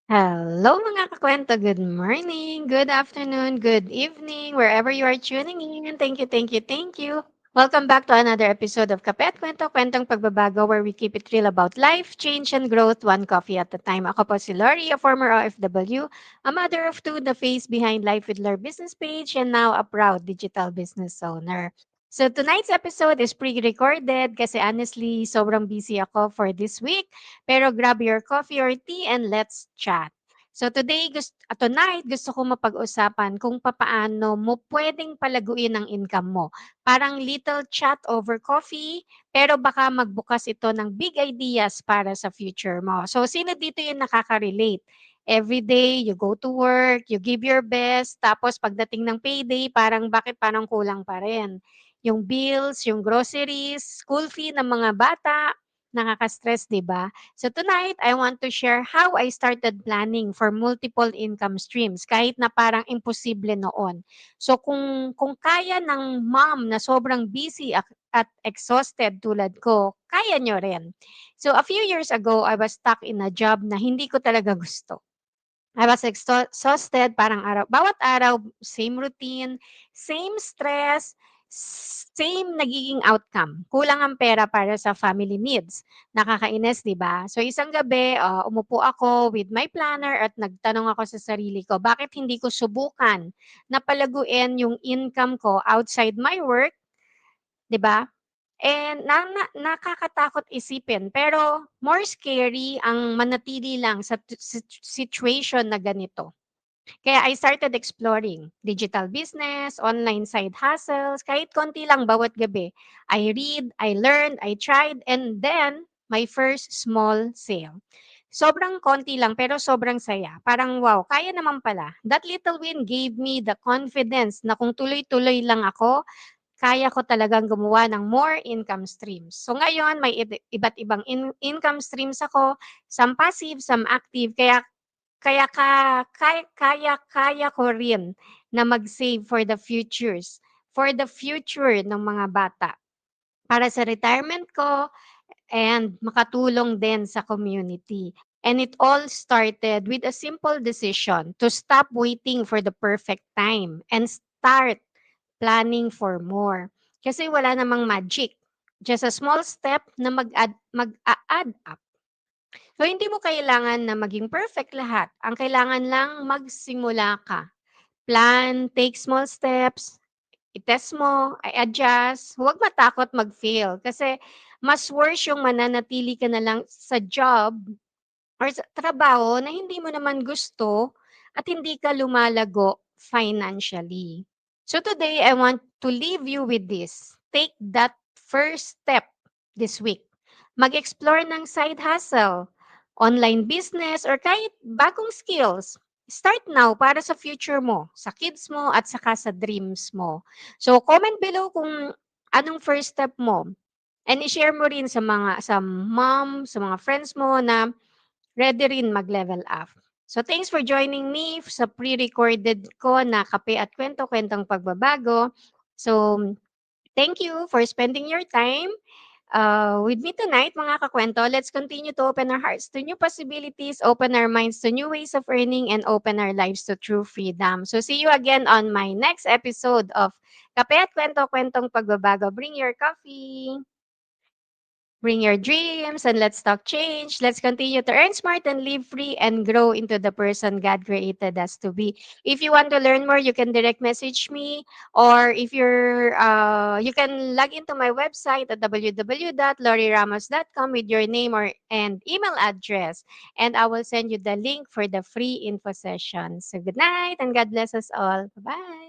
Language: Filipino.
Hello mga kakwento, good morning, good afternoon, good evening, wherever you are tuning in. Thank you. Welcome back to another episode of Kape at Kwento, Kwentong Pagbabago, where we keep it real about life, change, and growth, one coffee at a time. Ako po si Lori, a former OFW, a mother of two, the face behind Life with Lore business page, and now a proud digital business owner. So tonight's episode is pre-recorded kasi honestly, sobrang busy ako for this week. Pero grab your coffee or tea and let's chat. So tonight, gusto ko mapag-usapan kung papaano mo pwedeng palaguin ang income mo. Parang little chat over coffee, pero baka magbukas ito ng big ideas para sa future mo. So sino dito yung nakaka-relate? Every day, you go to work, you give your best, tapos pagdating ng payday, parang kulang pa rin. Yung bills, yung groceries, school fee ng mga bata, nakaka-stress, 'di ba? So tonight, I want to share how I started planning for multiple income streams kahit na parang imposible noon. So kung kaya ng mom na sobrang busy at exhausted tulad ko, kaya nyo rin. So a few years ago, I was stuck in a job na hindi ko talaga gusto. I was exhausted, parang bawat araw, same routine, same stress, same nagiging outcome. Kulang ang pera para sa family needs. Nakakainis, di ba? So isang gabi, umupo ako with my planner at nagtanong ako sa sarili ko, bakit hindi ko subukan na palaguin yung income ko outside my work, di ba? And nakakatakot isipin, pero more scary ang manatili lang sa situation na ganito. Kaya I started exploring digital business, online side hustles, kahit konti lang bawat gabi. I read, I learned, I tried, and then my first small sale. Sobrang konti lang pero sobrang saya. Parang wow, kaya naman pala. That little win gave me the confidence na kung tuloy-tuloy lang ako, kaya ko talagang gumawa ng more income streams. So ngayon, may iba't ibang income streams ako, some passive, some active, kaya ko rin na mag-save for the future ng mga bata, para sa retirement ko and makatulong din sa community. And it all started with a simple decision to stop waiting for the perfect time and start planning for more. Kasi wala namang magic. Just a small step na mag-add up. So, hindi mo kailangan na maging perfect lahat. Ang kailangan lang magsimula ka. Plan, take small steps, i-test mo, i-adjust. Huwag matakot mag-fail. Kasi mas worse yung mananatili ka na lang sa job or sa trabaho na hindi mo naman gusto at hindi ka lumalago financially. So today, I want to leave you with this. Take that first step this week. Mag-explore ng side hustle, online business, or kahit bagong skills. Start now para sa future mo, sa kids mo, at saka sa dreams mo. So comment below kung anong first step mo. And i-share mo rin sa mom, sa mga friends mo na ready rin mag-level up. So thanks for joining me sa pre-recorded ko na Kape at Kwento, Kwentong Pagbabago. So thank you for spending your time with me tonight, mga kakwento. Let's continue to open our hearts to new possibilities, open our minds to new ways of earning, and open our lives to true freedom. So see you again on my next episode of Kape at Kwento, Kwentong Pagbabago. Bring your coffee. Bring your dreams and let's talk change. Let's continue to earn smart and live free and grow into the person God created us to be. If you want to learn more, you can direct message me, or if you can log into my website at www.loriramos.com with your name or and email address, and I will send you the link for the free info session. So good night and God bless us all. Bye.